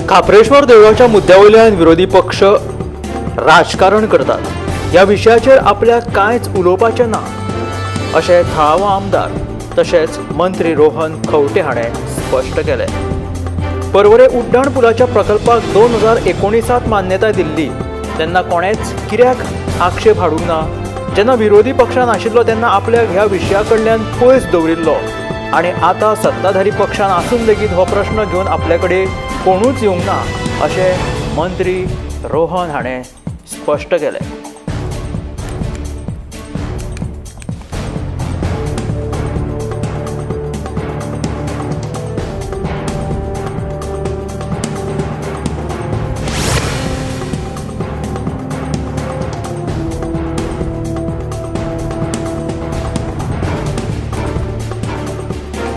खापरेश्वर देवळाच्या मुद्द्यावयल्यान विरोधी पक्ष राजकारण करतात. ह्या विशयाचेर आपल्याक कांयच उलोवपाचें ना अशें थळावो आमदार तशेंच मंत्री रोहन खंवटे हाणें स्पश्ट केलें. पर्वरे उड्डाण पुलाच्या प्रकल्पाक 2019त मान्यताय दिल्ली तेन्ना कोणेच कित्याक आक्षेप हाडूंक ना. जेन्ना विरोधी पक्षान आशिल्लो तेन्ना आपल्याक ह्या विशया कडल्यान पयस दवरिल्लो आनी आतां सत्ताधारी पक्षान आसून लेगीत हो प्रश्न घेवन आपले कडेन कोणूच येवंक ना अशें मंत्री रोहन हाणें स्पश्ट केलें.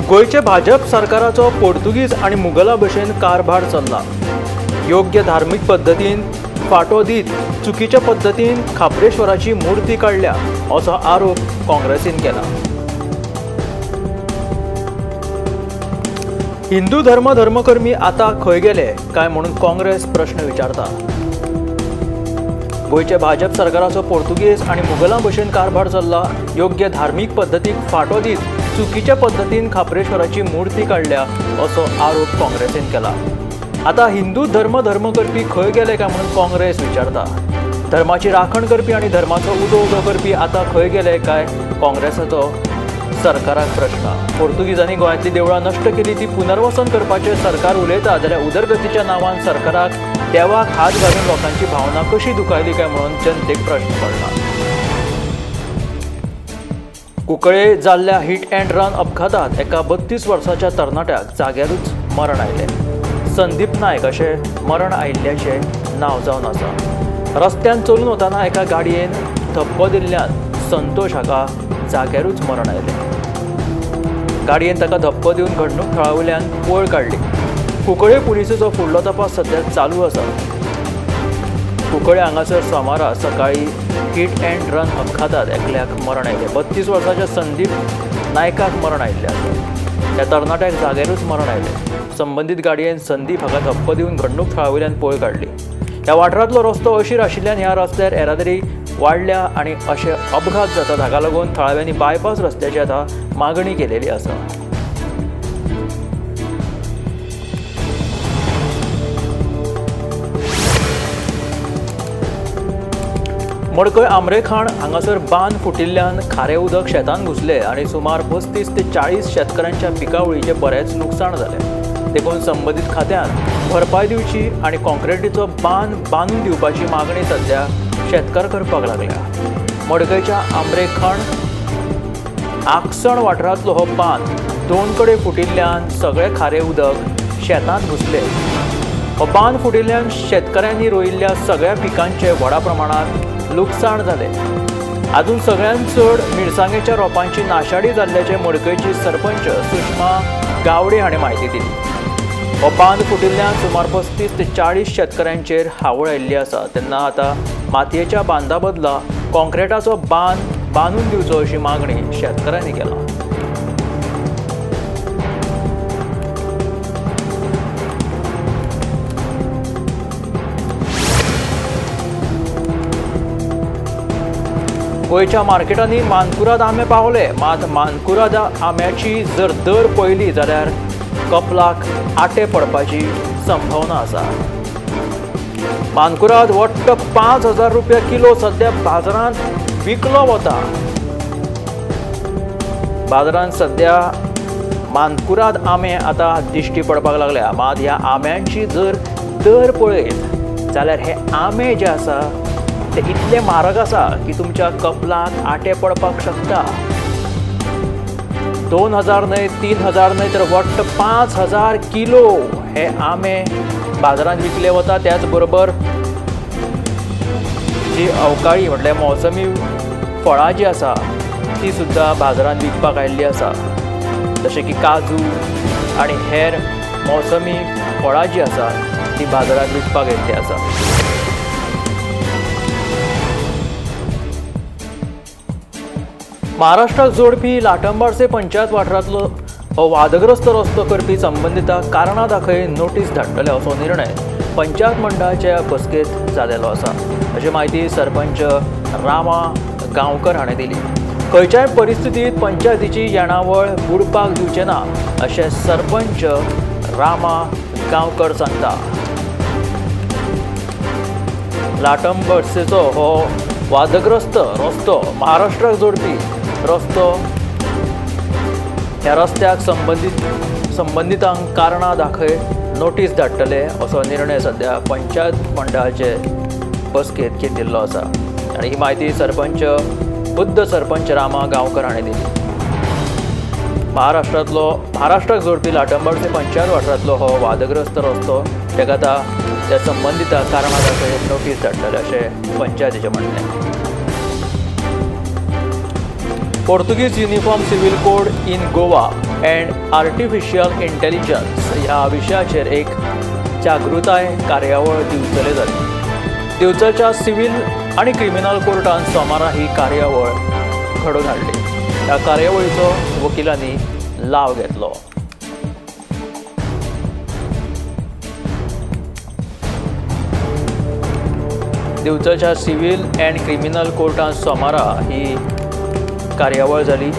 गोंयचे भाजप सरकाराचो पोर्तुगीज आनी मुघलां भशेन कारभार चल्ला. योग्य धार्मीक पद्दतीन फाटो दीत चुकीच्या पद्दतीन खापरेश्वराची मुर्ती काडल्या असो आरोप काँग्रेसीन केला. हिंदू धर्मकर्मी आतां खंय गेले काय म्हणून काँग्रेस प्रश्न विचारता. गोंयचे भाजप सरकाराचो पोर्तुगीज आनी मुघलां भशेन कारभार चल्ला. योग्य धार्मीक पद्दतीक फाटो दीत चुकीच्या पद्दतीन खापरेश्वराची मुर्ती काडल्या असो आरोप काँग्रेसीन केला. आता हिंदू धर्म करपी खंय गेले काय म्हणून काँग्रेस विचारता. धर्माची राखण करपी आनी धर्माचो उदो करपी आतां खंय गेले काय काँग्रेसाचो सरकाराक प्रश्न. पोर्तुगीजांनी गोंयांतली देवळां नश्ट केली ती पुनर्वसन करपाचें सरकार उलयता जाल्यार उदरगतीच्या नांवान सरकाराक देवाक हात घालून लोकांची भावना कशी दुखायली काय म्हणून जनतेक प्रश्न पडला. कुंकळे जाल्ल्या हिट अँड रन अपघातात एका 32 वर्साच्या तरणाट्याक जाग्यारूच मरण आयलें. संदीप नायक अशें मरण आयिल्ल्याचें नांव जावन आसा. रस्त्यान चलून वताना एका गाडयेन धप्को दिल्ल्यान संतोष हाका जाग्यारूच मरण आयलें. गाडयेन ताका धप्को दिवन घडणूक थळावयल्यान पळ काडली. कुंकळे पुलिसेचो फुडलो तपास सद्या चालू आसा. कुंकळे हांगासर सोमारा सकाळी हिट अँड रन अपघातात एकल्याक मरण आयलें. 32 वर्साच्या संदीप नायकाक मरण आयिल्लें आसा. त्या तरणाट्याक जाग्यारूच मरण आयलें. संबंदीत गाडयेन संदीप हाका धप्को दिवन घडणूक थळावयल्यान पळ काडली. ह्या वाठारांतलो रस्तो अशीर आशिल्ल्यान ह्या रस्त्यार येरादारी वाडल्या आनी अशे अपघात जातात. हाका लागून थळाव्यांनी बायपास रस्त्याची आतां मागणी केलेली आसा. मडकय आमरेखाण हांगासर बांद फुटिल्ल्यान खारें उदक शेतांत घुसलें आनी सुमार 35 ते 40 शेतकऱ्यांच्या पिकावळीचें बरेंच लुकसाण जालें. देखून संबंदीत खात्यान भरपाय दिवची आनी कॉन्क्रिटीचो बांद बांदून दिवपाची मागणी सध्या शेतकार करपाक लागल्या. मडकयच्या आमरेखाण आकसण वाठारांतलो हो बांद 2 कडेन फुटिल्ल्यान सगळें खारें उदक शेतांत घुसलें. हो बांद फुटिल्ल्यान शेतकऱ्यांनी रोयिल्ल्या सगळ्या पिकांचें व्हडा प्रमाणांत लुकसाण जालें. हातूंत सगळ्यांत चड मिरसांगेच्या रोपांची नाशाडी जाल्ल्याचे मडकयची सरपंच सुषमा गावडे हाणें म्हायती दिली. हो बांद फुटिल्ल्यान सुमार 35 ते 40 शेतकऱ्यांचेर हावळ आयिल्ली आसा. तेन्ना आतां मातयेच्या बांदा बदला कॉन्क्रिटाचो बांद बांदून दिवचो अशी मागणी शेतकऱ्यांनी केला. गोंयच्या मार्केटांनी मानकुराद आंबे पावले. मात मानकुराद आंब्याची जर दर पळयली जाल्यार कपलाक आटे पडपाची संभावना आसा. मानकुराद वट्ट 5,000 रुपया किलो सध्या बाजारांत विकलो वता. बाजारांत सध्या मानकुराद आंबे आतां दिश्टी पडपाक लागल्या. मात ह्या आंब्यांची जर दर पळयत जाल्यार हे आंबे जे आसा ते इतले म्हारग आसा की तुमच्या कपलाक आटे पडपाक शकता. 2,000 न्हय 3,000 न्हय तर वट्ट 5,000 किलो हे आंबे बाजारांत विकले वता. त्याच बरोबर जी अवकाळी म्हटल्यार मोसमी फळां जी आसा ती सुद्दां बाजारांत विकपाक आयिल्ली आसा. जशें की काजू आनी हेर मोसमी फळां जी आसा ती बाजारांत विकपाक येयल्ली आसा. महाराष्ट्राक जोडपी लाटंबारसे पंचायत वाठारांतलो हो वादग्रस्त रस्तो करपी संबंधितांक कारणां दाखय नोटीस धाडटले असो निर्णय पंचायत मंडळाच्या बसकेत जालेलो आसा अशी माहिती सरपंच रामा गांवकर हाणें दिली. खंयच्याय परिस्थितीत पंचायतीची येणावळ बुडपाक दिवचे ना अशें सरपंच रामा गांवकर सांगता. लाटम बसेचो हो वादग्रस्त रस्तो महाराष्ट्राक जोडपी रस्तो ह्या रस्त्याक संबंधितांक कारणां दाखय नोटीस धाडटले असो निर्णय सध्या पंचायत मंडळाचे बसकेत घेतिल्लो आसा आनी ही माहिती खुद्द सरपंच रामा गांवकर हाणें दिली. महाराष्ट्राक जोडपी लाटंबडसे पंचायत वाठारांतलो हो वादग्रस्त रस्तो तेका आतां त्या संबंधितांक कारणां दाखय नोटीस धाडटले अशें पंचायतीचें म्हणणें. Portuguese uniform civil code in Goa and artificial intelligence ह्या विशयाचेर एक जागृताय कार्यावळ दिवचले जाली. दिवचलच्या सिव्हिल आनी क्रिमिनल कोर्टान सोमारा ही कार्यावळ घडोवन हाडली. ह्या कार्यावळीचो वकिलांनी लाव घेतलो. दिवचलच्या सिव्हिल अँड क्रिमिनल कोर्टान सोमारा ही कार्यावळ जाली.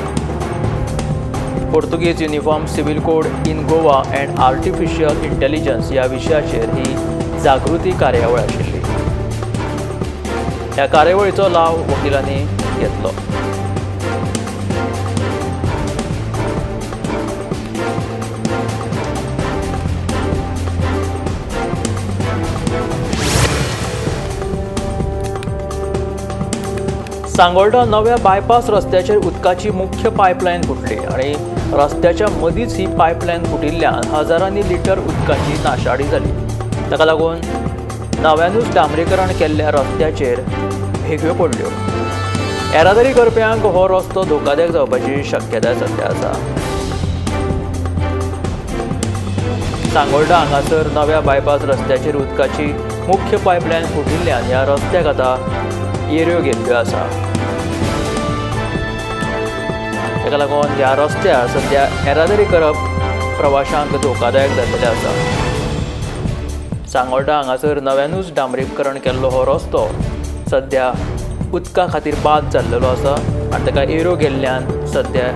Portuguese uniform civil code in Goa and artificial intelligence ह्या विशयाचेर ही जागृती कार्यावळ आशिल्ली. ह्या कार्यावळीचो लाव वकिलांनी घेतलो. सांगोळडा नव्या बायपास रस्त्याचेर उदकाची मुख्य पायपलायन फुटली आनी रस्त्याच्या मदींच ही पायपलायन फुटिल्ल्यान हजारांनी लिटर उदकाची नाशाडी जाली. ताका लागून नव्यानूच डांबरीकरण केल्ल्या रस्त्याचेर भेगयो पडल्यो. येरादारी करप्यांक हो रस्तो धोकादायक जावपाची शक्यताय सध्या आसा. सांगोळडा हांगासर नव्या बायपास रस्त्याचेर उदकाची मुख्य पायपलायन फुटिल्ल्यान ह्या रस्त्याक आतां येऱ्यो गेल्ल्यो आसा. ताका लागून ह्या रस्त्यार सध्या येरादारी करप प्रवाशांक धोकादायक जाल्लेलें आसा. सांगोळडा हांगासर नव्यानूच डांबरीकरण केल्लो हो रस्तो सध्या उदका खातीर बाद जाल्लेलो आसा आनी ताका येऱ्यो गेल्ल्यान सध्या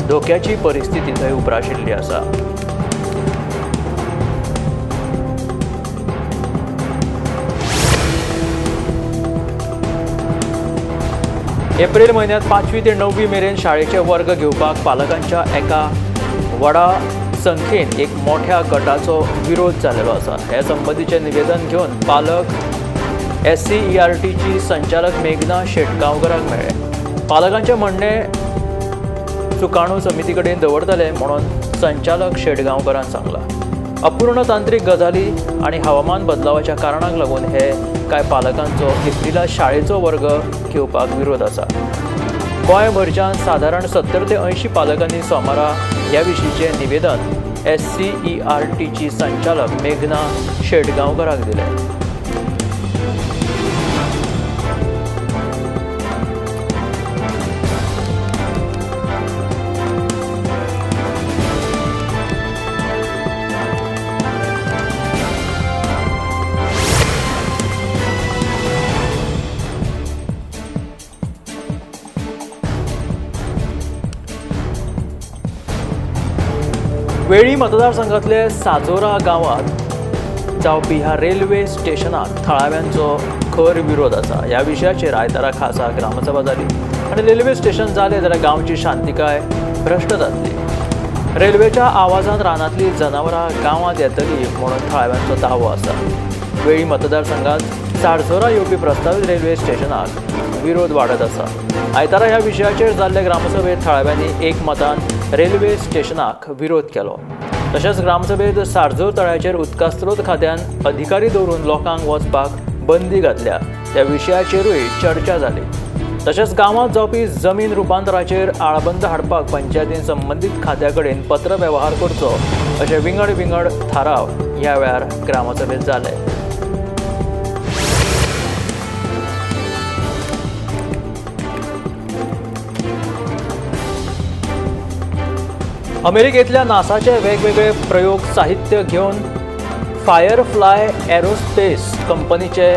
धोक्याची परिस्थिती थंय उप्राशिल्ली आसा. एप्रिल म्हयन्यांत 5वी ते 9वी मेरेन शाळेचे वर्ग घेवपाक पालकांच्या एका व्हडा संख्येन एक मोठ्या गटाचो विरोध जाल्लो आसा. हे संबंधीचें निवेदन घेवन पालक SCERTची संचालक मेघना शेटगांवकराक मेळ्ळे. पालकांचें म्हणणें सुकाणू समिती कडेन दवरतले म्हणून संचालक शेटगांवकरान सांगलां. अपूर्ण तांत्रीक गजाली आनी हवामान बदलावाच्या कारणाक लागून हे कांय पालकांचो एप्रिलांत शाळेचो वर्ग घेवपाक विरोध आसा. गोंयभरच्यान सादारण 70 ते 80 पालकांनी सोमारा ह्या विशींचें निवेदन SCERTची संचालक मेघना शेटगांवकराक दिलें. वेळी मतदारसंघातले साजोरा गांवांत जावपी ह्या रेल्वे स्टेशनाक थळाव्यांचो खर विरोध आसा. ह्या विशयाचेर आयतारा खासा ग्रामसभा जाली आनी रेल्वे स्टेशन जालें जाल्यार गांवची शांतिकाय भ्रश्ट जातली. रेल्वेच्या आवाजान रानांतलीं जनावरां गांवांत येतलीं म्हणून थळाव्यांचो दावो आसा. वेळी मतदारसंघात सारजोरा येवपी प्रस्तावीत रेल्वे स्टेशनाक विरोध वाडत आसा. आयतारा ह्या विशयाचेर जाल्ले ग्रामसभेत थळाव्यांनी एकमतान रेल्वे स्टेशनाक विरोध केलो. तशेंच ग्रामसभेत सारजोर तळ्याचेर उदकास्त्रोत खात्यान अधिकारी दवरून लोकांक वचपाक बंदी घातल्या त्या विशयाचेरूय चर्चा जाली. तशेंच गांवांत जावपी जमीन रुपांतराचेर आळबंद हाडपाक पंचायतीन संबंदीत खात्या कडेन पत्र वेव्हार करचो अशे विंगड थाराव ह्या वेळार ग्रामसभेत जाले. अमेरिकेतल्या नासाचे वेगवेगळे प्रयोग साहित्य घेऊन फायरफ्लाय एरोस्पेस कंपनीचे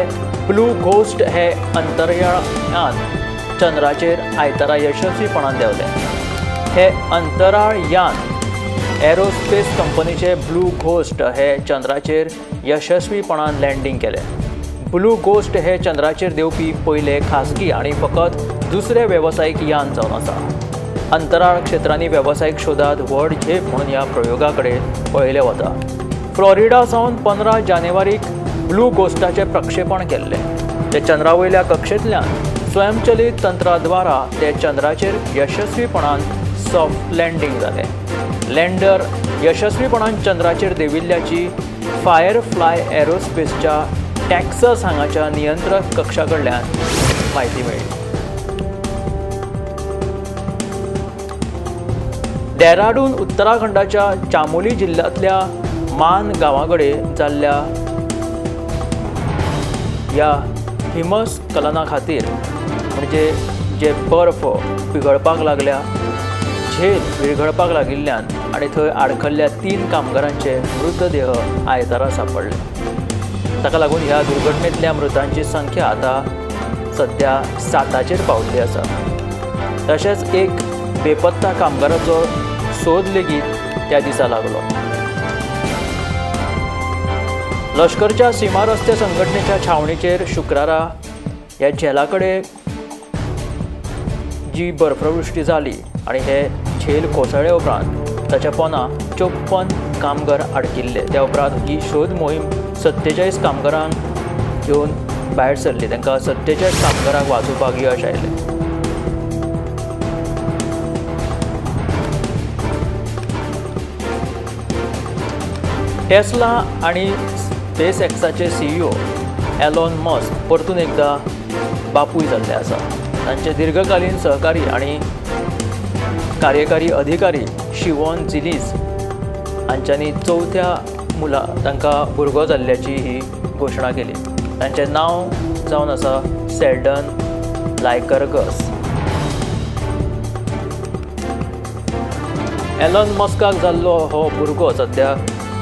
ब्लू घोस्ट हे अंतराळयान चंद्राचेर आयतारा यशस्वीपणान देंवले. हे अंतराळ यान एरोस्पेस कंपनीचे ब्लू घोस्ट हे चंद्राचेर यशस्वीपणान लँडिंग केले. ब्लू घोस्ट हे चंद्राचेर देवपी पयले खासगी आणि फकत दुसरे वेवसायीक यान जावन आसा. अंतराळ क्षेत्रांनी वेवसायीक शोधात व्हड झेप म्हणून ह्या प्रयोगा कडेन पळयले वता. फ्लोरिडा सावन 15 जानेवारीक ब्लू घोस्टाचे प्रक्षेपण केल्ले. ते चंद्रावयल्या कक्षेंतल्यान स्वयंचलीत तंत्राद्वारा ते चंद्राचेर यशस्वीपणान सॉफ्ट लँडिंग जाले. लँडर यशस्वीपणान चंद्राचेर देंविल्ल्याची फायरफ्लाय एरोस्पेसच्या टॅक्सास हांगाच्या नियंत्रक कक्षा कडल्यान म्हायती मेळ्ळी. डेहराडून उत्तराखंडाच्या चामोली जिल्ल्यांतल्या मान गांवाकडेन जाल्ल्या ह्या हिमस्खलना खातीर म्हणजे जे बर्फ पिगळपाक लागल्या, झेल विरघळपाक लागिल्ल्यान आनी थंय आडखल्ल्या 3 कामगारांचे मृतदेह आयतारा सापडले. ताका लागून ह्या दुर्घटनेंतल्या मृतांची संख्या आतां सध्या 7चेर पावल्ली आसा. तशेंच एक बेपत्ता कामगाराचो सोद लेगीत त्या दिसा लागलो. लश्करच्या सीमा रस्ते संघटनेच्या छावणीचेर शुक्रारा ह्या झेला कडेन जी बर्फवृश्टी जाली आणि हे झेल कोसळ्ळे उपरांत ताच्या पोंदा 54 कामगार आडकिल्ले. त्या उपरांत ही शोध मोहीम 47 कामगारांक घेवन भायर सरली. तांकां 47 कामगारांक वाचोवपाक यश आयलें. टेस्ला आणि स्पेस एक्साचे CEO एलॉन मस्क परतून एकदा बापूय जाल्ले आसा. तांचे दीर्घकालीन सहकारी आणि कार्यकारी अधिकारी शिवॉन जिलीज हांच्यांनी 4थ्या मुला तांकां भुरगो जाल्ल्याची ही घोशणा केली. तांचें नांव जावन आसा शेल्डन लायकर्गस. एलॉन मस्काक जाल्लो हो भुरगो सध्या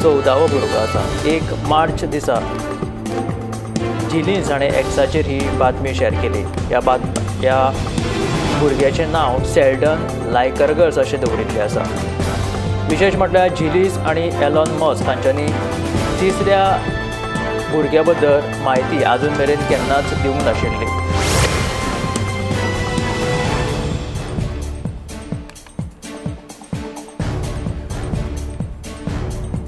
14वो भुरगो आसा. 1 मार्च दिसा जिलीज हाणें एक्साचेर ही बातमी शेअर केली. ह्या भुरग्याचें नांव शेल्डन लायकर्गस अशें दवरिल्लें आसा. विशेश म्हटल्यार जिलीज आनी एलॉन मस्क हांच्यांनी 3ऱ्या भुरग्या बद्दल म्हायती आजून मेरेन केन्नाच दिवंक नाशिल्ली.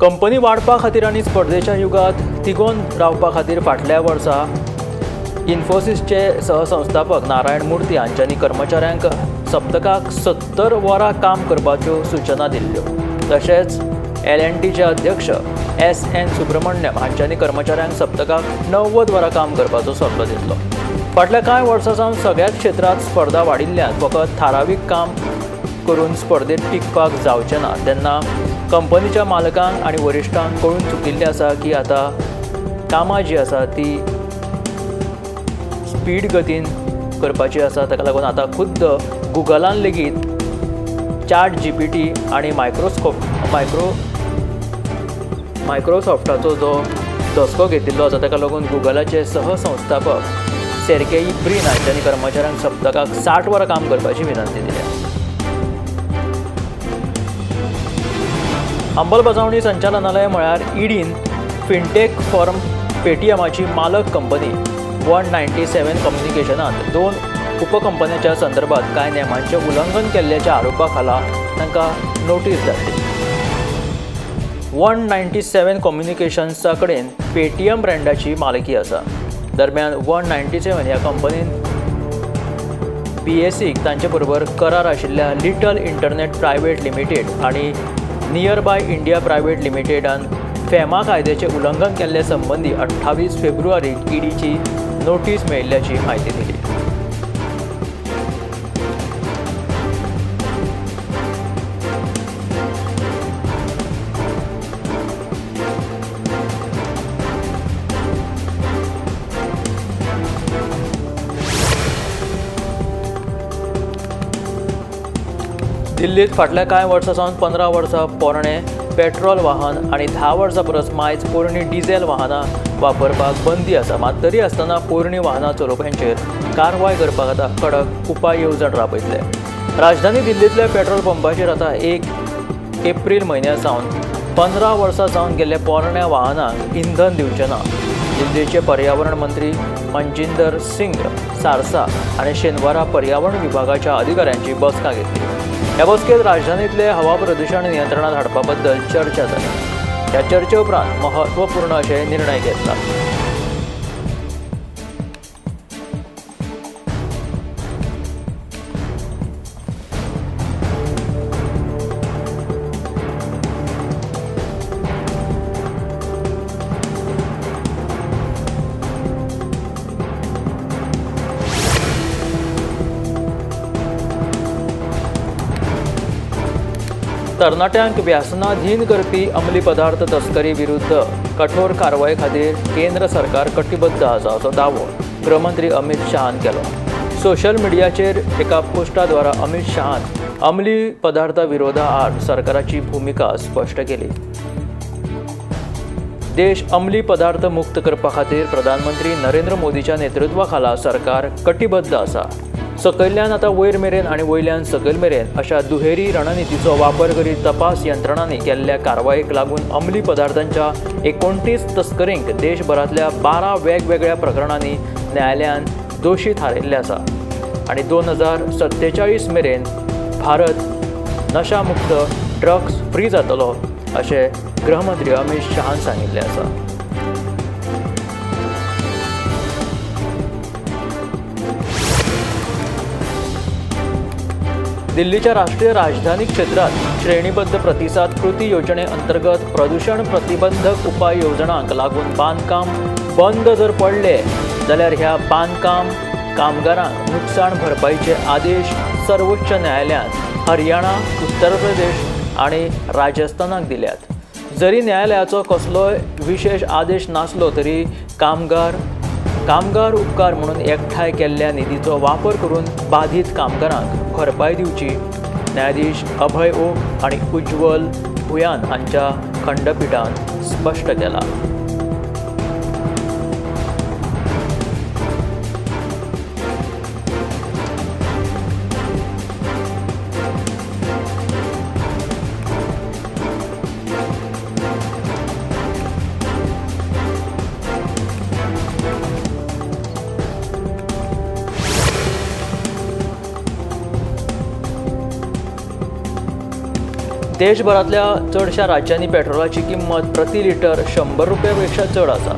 कंपनी वाडपा खातीर आनी स्पर्धेच्या युगात तिगोवन रावपा खातीर फाटल्या वर्सा इन्फोसिसचे सहसंस्थापक नारायण मूर्ती हांच्यांनी कर्मचाऱ्यांक सप्तकाक 70 वरां काम करपाच्यो सूचना दिल्ल्यो. तशेंच L&Tचे अध्यक्ष SN सुब्रमण्यम हांच्यांनी कर्मचाऱ्यांक सप्तकाक 90 वरां काम करपाचो सल्लो दिल्लो. फाटल्या कांय वर्सां सावन सगळ्याच क्षेत्रांत स्पर्धा वाडिल्ल्यान फकत थारावीक काम करून स्पर्धेत टिकपाक जावचें ना तेन्ना कंपनीच्या मालकांक आनी वरिश्ठांक कळून चुकिल्लें आसा की आतां कामां जी आसा ती स्पीड गतीन करपाची आसा. ताका लागून आतां खुद्द गुगलान लेगीत ChatGPT आनी मायक्रोसॉफ्टाचो जो धसको घेतिल्लो आसा ताका लागून गुगलाचे सहसंस्थापक सेर्गेई ब्रिन हांच्यांनी कर्मचाऱ्यांक सप्तकाक 60 वरां काम करपाची विनंती दिल्या. अंमलबजावणी संचालनालय म्हळ्यार ईडीन फिनटेक फर्म पेटीएमाची मालक कंपनी 197 कम्युनिकेशनांत 2 उपकंपन्यांच्या संदर्भात कांय नेमांचें उल्लंघन केल्ल्याच्या आरोपा खाला तांकां नोटीस धाडली. 197 कम्युनिकेशन्सा कडेन पेटीएम ब्रँडाची मालकी आसा. दरम्यान 197 ह्या कंपनीन BSEक तांचे बरोबर करार आशिल्ल्या लिटल इंटरनेट प्रायवेट लिमिटेड आनी नियर बाय इंडिया प्रायवेट लिमिटेडान फेमा कायद्याचे उल्लंघन केल्ले संबंदी 28 फेब्रुवारीक ईडीची नोटीस मेळिल्ल्याची म्हायती दिली. दिल्लीत फाटल्या कांय वर्सां सावन 15 वर्सां पोरणे पेट्रोल वाहन आनी 10 वर्सां परस मायज पोरणी डिझेल वाहनां वापरपाक बंदी आसा. मात तरी आसतना पोरणी वाहनां चलोवप्यांचेर कारवाय करपाक आतां कडक उपाय येवजण राबयतले. राजधानी दिल्लींतल्या पेट्रोल पंपाचेर आतां 1 एप्रील म्हयन्या सावन 15 वर्सां जावन गेल्ल्या पोरण्या वाहनांक इंधन दिवचें ना. दिल्लीचे पर्यावरण मंत्री मनजिंदर सिंग सारसा हाणें शेनवारा पर्यावरण विभागाच्या अधिकाऱ्यांची बसका घेतली. ह्या बसकेत राजधानींतले हवा प्रदूषण नियंत्रणात हाडपा बद्दल चर्चा जाली. ह्या चर्चे उपरांत महत्वपूर्ण अशे निर्णय घेतला. तरणाट्यांक व्यसनाधीन करपी अंमली पदार्थ तस्करी विरुद्ध कठोर कारवाये खातीर केंद्र सरकार कटिबद्ध आसा असो दावो गृहमंत्री अमित शाहान केलो. सोशल मिडियाचेर एका पोस्टाद्वारा अमित शाहान अंमली पदार्थ विरोधा आड सरकाराची भूमिका स्पश्ट केली. देश अंमली पदार्थ मुक्त करपा खातीर प्रधानमंत्री नरेंद्र मोदीच्या नेतृत्वा खाला सरकार कटिबद्ध आसा. सकयल्यान आतां वयर मेरेन आनी वयल्यान सकयल मेरेन अशा दुहेरी रणनितीचो वापर करीत तपास यंत्रणांनी केल्ल्या कारवायेक लागून अंमली पदार्थांच्या 29 तस्करींक देशभरांतल्या 12 वेगवेगळ्या प्रकरणांनी न्यायालयान दोशी थारायल्ले आसा आनी 2047 मेरेन भारत नशामुक्त ड्रग्स फ्री जातलो अशें गृहमंत्री अमित शाहान सांगिल्लें आसा. दिल्लीच्या राष्ट्रीय राजधानी क्षेत्रात श्रेणीबद्ध प्रतिसाद कृती योजने अंतर्गत प्रदूषण प्रतिबंधक उपाय योजनांक लागून बांदकाम बंद जर पडले जाल्यार ह्या बांदकाम कामगारांक नुकसाण भरपाईचे आदेश सर्वोच्च न्यायालयान हरियाणा, उत्तर प्रदेश आनी राजस्थानाक दिल्यात. जरी न्यायालयाचो कसलोय विशेष आदेश नासलो तरी कामगार उपकार म्हणून एकठांय केल्ल्या निधीचो वापर करून बाधित कामगारांक भरपाय दिवची न्यायाधीश अभय ओक आनी उज्ज्वल भुयान हांच्या खंडपीठान स्पश्ट केला. देशभरातल्या चडशा राज्यांनी पेट्रोलाची किंमत प्रति लिटर 100 रुपयापेक्षा चड आसा.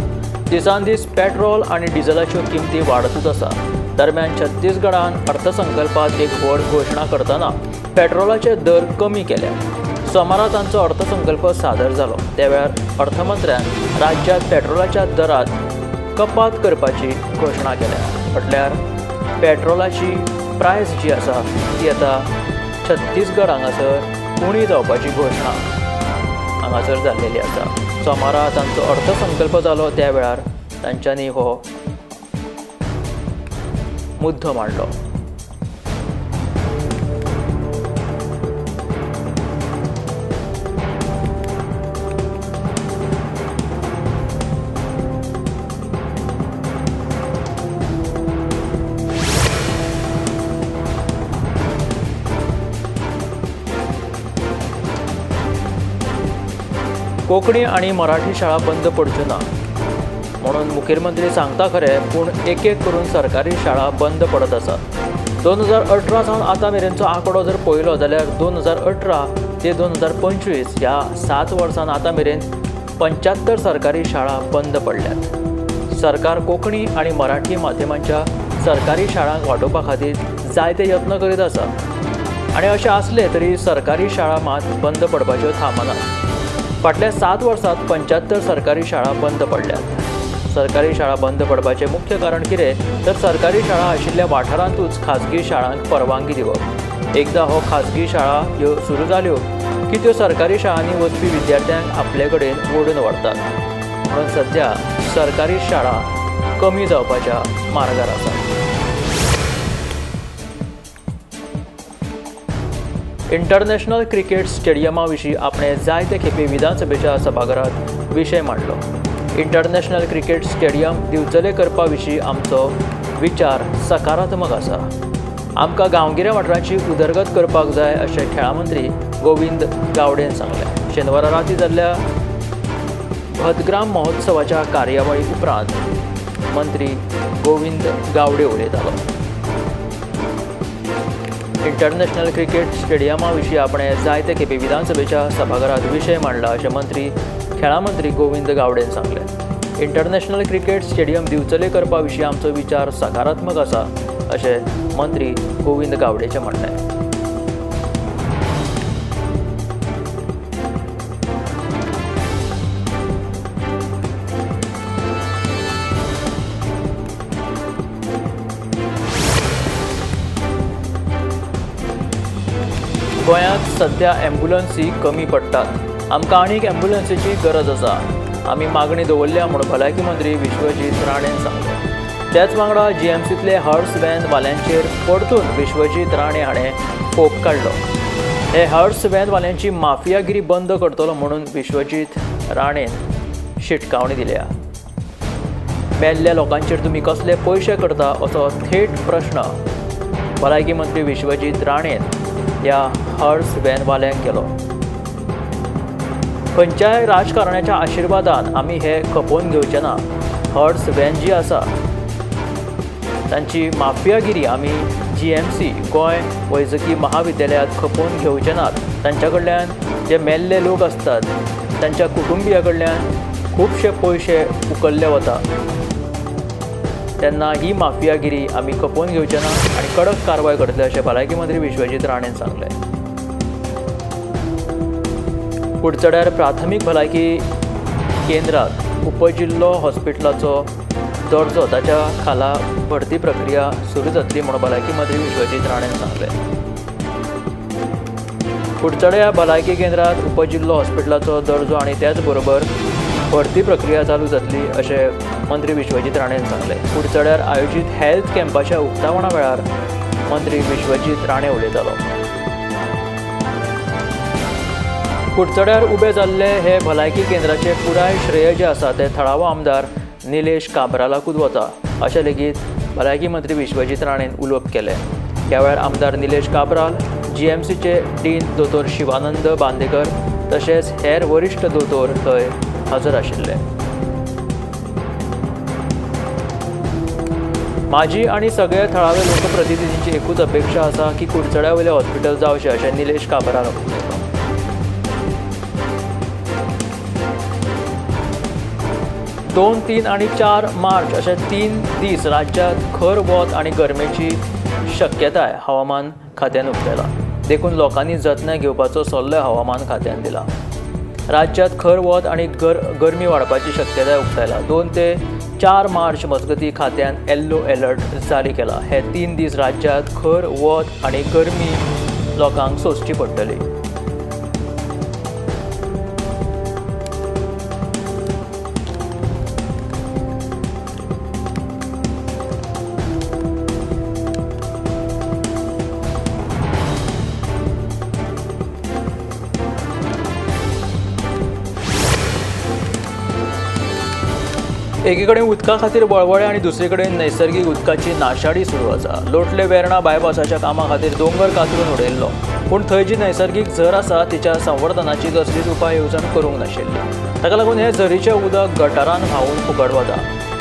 दिसान दीस पेट्रोल आनी डिझेलाच्यो किंमती वाडतच आसा. दरम्यान छत्तीसगडान अर्थसंकल्पात एक व्हड घोशणा करतना पेट्रोलाचे दर कमी केल्या. सोमारा तांचो अर्थसंकल्प सादर जालो. त्या वेळार अर्थमंत्र्यान राज्यांत पेट्रोलाच्या दरात कपात करपाची घोशणा केल्या. म्हटल्यार पेट्रोलाची प्रायस जी आसा ती आतां छत्तीसगड हांगासर उणी जावपाची घोशणा हांगासर जाल्लेली आसा. सोमारा तांचो अर्थसंकल्प जालो त्या वेळार तांच्यांनी हो मुद्दो मांडलो. कोंकणी आनी मराठी शाळा बंद पडच्यो ना म्हणून मुखेलमंत्री सांगता खरे, पूण एक एक करून सरकारी शाळा बंद पडत आसात. 2018 सावन आतां मेरेनचो आंकडो जर पळयलो जाल्यार 2018 ते 2025 ह्या 7 वर्सांत आतां मेरेन 75 सरकारी शाळा बंद पडल्यात. सरकार कोंकणी आनी मराठी माध्यमांच्या सरकारी शाळांक वाडोवपा खातीर जायते यत्न करीत आसा आनी अशें आसलें तरी सरकारी शाळा मात बंद पडपाच्यो थांबनात. फाटल्या 7 वर्सांत 75 सरकारी शाळा बंद पडल्यात. सरकारी शाळा बंद पडपाचें मुख्य कारण कितें तर सरकारी शाळा आशिल्ल्या वाठारांतूच खाजगी शाळांक परवानगी दिवप. एकदां हो खाजगी शाळा ह्यो सुरू जाल्यो की त्यो सरकारी शाळांनी वचपी विद्यार्थ्यांक आपले कडेन ओडून व्हरतात. म्हणून सध्या सरकारी शाळा कमी जावपाच्या मार्गार आसात. इंटरनॅशनल क्रिकेट स्टेडियमा विशीं आपणे जायते खेपे विधानसभेच्या सभाघरांत विशय मांडलो. इंटरनॅशनल क्रिकेट स्टेडियम दिवचले करपा विशीं आमचो विचार सकारात्मक आसा. आमकां गांवगिऱ्या वाठारांची उदरगत करपाक जाय अशें खेळां मंत्री गोविंद गावडेन सांगलें. शेनवारा राती जाल्ल्या भदग्राम महोत्सवाच्या कार्यावळी उपरांत मंत्री गोविंद गावडे उलयतालो. इंटरनॅशनल क्रिकेट स्टेडियमा विशीं आपणे जायते खेपे विधानसभेच्या सभाघरांत विशय मांडला अशें खेळां मंत्री गोविंद गावडेन सांगलें. इंटरनॅशनल क्रिकेट स्टेडियम दिवचले करपा विशीं आमचो विचार सकारात्मक आसा अशें मंत्री गोविंद गावडेचें म्हणणें. गोंयांत सध्या ॲम्ब्युलन्सी कमी पडटात. आमकां आनीक ॲम्ब्युलन्सीची गरज आसा. आमी मागणी दवरल्या म्हूण भलायकी मंत्री विश्वजीत राणेन सांगलें. त्याच वांगडा GMCंतले हॉर्स व्हॅन वाल्यांचेर परतून विश्वजीत राणे हाणें फोग काडलो. हे हॉर्स व्हॅन वाल्यांची माफियागिरी बंद करतलो म्हणून विश्वजीत राणेन शिटकावणी दिल्या. मेल्ल्या लोकांचेर तुमी कसले पयशे करता असो थेट प्रश्न भलायकी मंत्री विश्वजीत राणेन ह्या हॉर्स व्हॅन वाल्यांक केलो. खंयच्याय राजकारण्याच्या आशिर्वादान आमी हे खपोवन घेवचे ना. हॉर्स व्हॅन जी आसा तांची माफियागिरी आमी GMC गोंय वैजकी महाविद्यालयांत खपोवन घेवचे नात. तांच्या कडल्यान जे मेल्ले लोक आसतात तांच्या कुटुंबिया कडल्यान खुबशे पयशे उखल्ले वता. तेन्ना ही माफियागिरी आमी खपोवन घेवचे ना आनी कडक कारवाय करतले अशें भलायकी मंत्री विश्वजीत राणेन सांगलें. कुडचड्यार प्राथमीक भलायकी केंद्रात उपजिल्लो हॉस्पिटलाचो दर्जो ताच्या खाला भरती प्रक्रिया सुरू जातली म्हणून भलायकी मंत्री विश्वजीत राणेन सांगलें. कुडचड्या भलायकी केंद्रात उपजिल्लो हॉस्पिटलाचो दर्जो आनी त्याच बरोबर भरती प्रक्रिया चालू जातली अशें मंत्री विश्वजीत राणेन सांगलें. कुडचड्यार आयोजीत हेल्थ कॅम्पाच्या उक्तावणा वेळार मंत्री विश्वजीत राणे उलयतालो. कुडचड्यार उबे जाल्ले हे भलायकी केंद्राचे पुराय श्रेय जे आसा ते थळावो आमदार निलेश काब्रालाकूच वता अशें लेगीत भलायकी मंत्री विश्वजीत राणेन उलोवप केलें. ह्या वेळार आमदार निलेश काब्राल, GMCचे डीन दोतोर शिवानंद बांदेकर तशेंच हेर वरिश्ठ दोतोर थंय हजर आशिल्ले. म्हाजी आनी सगळे थळावे लोकप्रतिनिधींची एकूच अपेक्षा आसा की कुडचड्या वयलें हॉस्पिटल जावचें अशें निलेश काब्राल उलयलो. 2, 3 आनी 4 मार्च अशे 3 दीस राज्यांत खर वत आनी गरमेची शक्यताय हवामान खात्यान उक्तायला. देखून लोकांनी जतनाय घेवपाचो सल्लो हवामान खात्यान दिला. राज्यांत खर वत आनी गरमी वाडपाची शक्यताय उक्तायला. 2 ते 4 मार्च मजगती खात्यान येल्लो अलर्ट जारी केला. हे 3 दीस राज्यांत खर वत आनी गरमी लोकांक सोंसची पडटली. एके कडेन उदका खातीर बळवळे आनी दुसरे कडेन नैसर्गीक उदकाची नाशाडी सुरू आसा. लोटले वेर्णा बायपासाच्या कामा खातीर दोंगर कातरून उडयल्लो, पूण थंय जी नैसर्गीक झर आसा तिच्या संवर्धनाची कसलीच उपाय येवजण करूंक नाशिल्ली. ताका लागून हे झरीचें उदक गटारांत व्हांवून फुकट वता.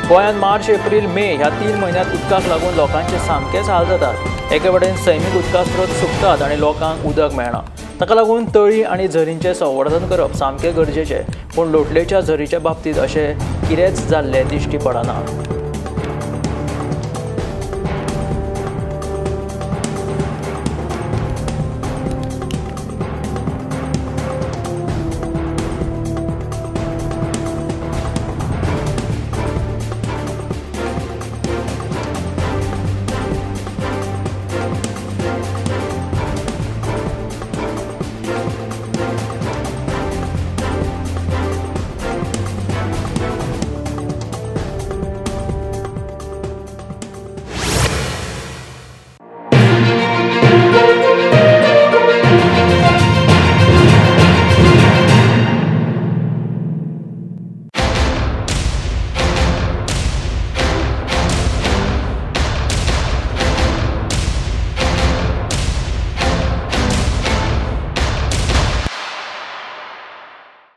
गोंयांत मार्च, एप्रील, मे ह्या 3 म्हयन्यांत उदकाक लागून लोकांचे सामकेच हाल जातात. एके वटेन सैमीक उदका स्रोत सुकतात आनी लोकांक उदक मेळना. ताका लागून तळी आनी झरींचें संवर्धन करप सामकें गरजेचें. पूण लोटलेच्या झरीच्या बाबतींत अशें कितेंच जाल्लें दिश्टी पडना.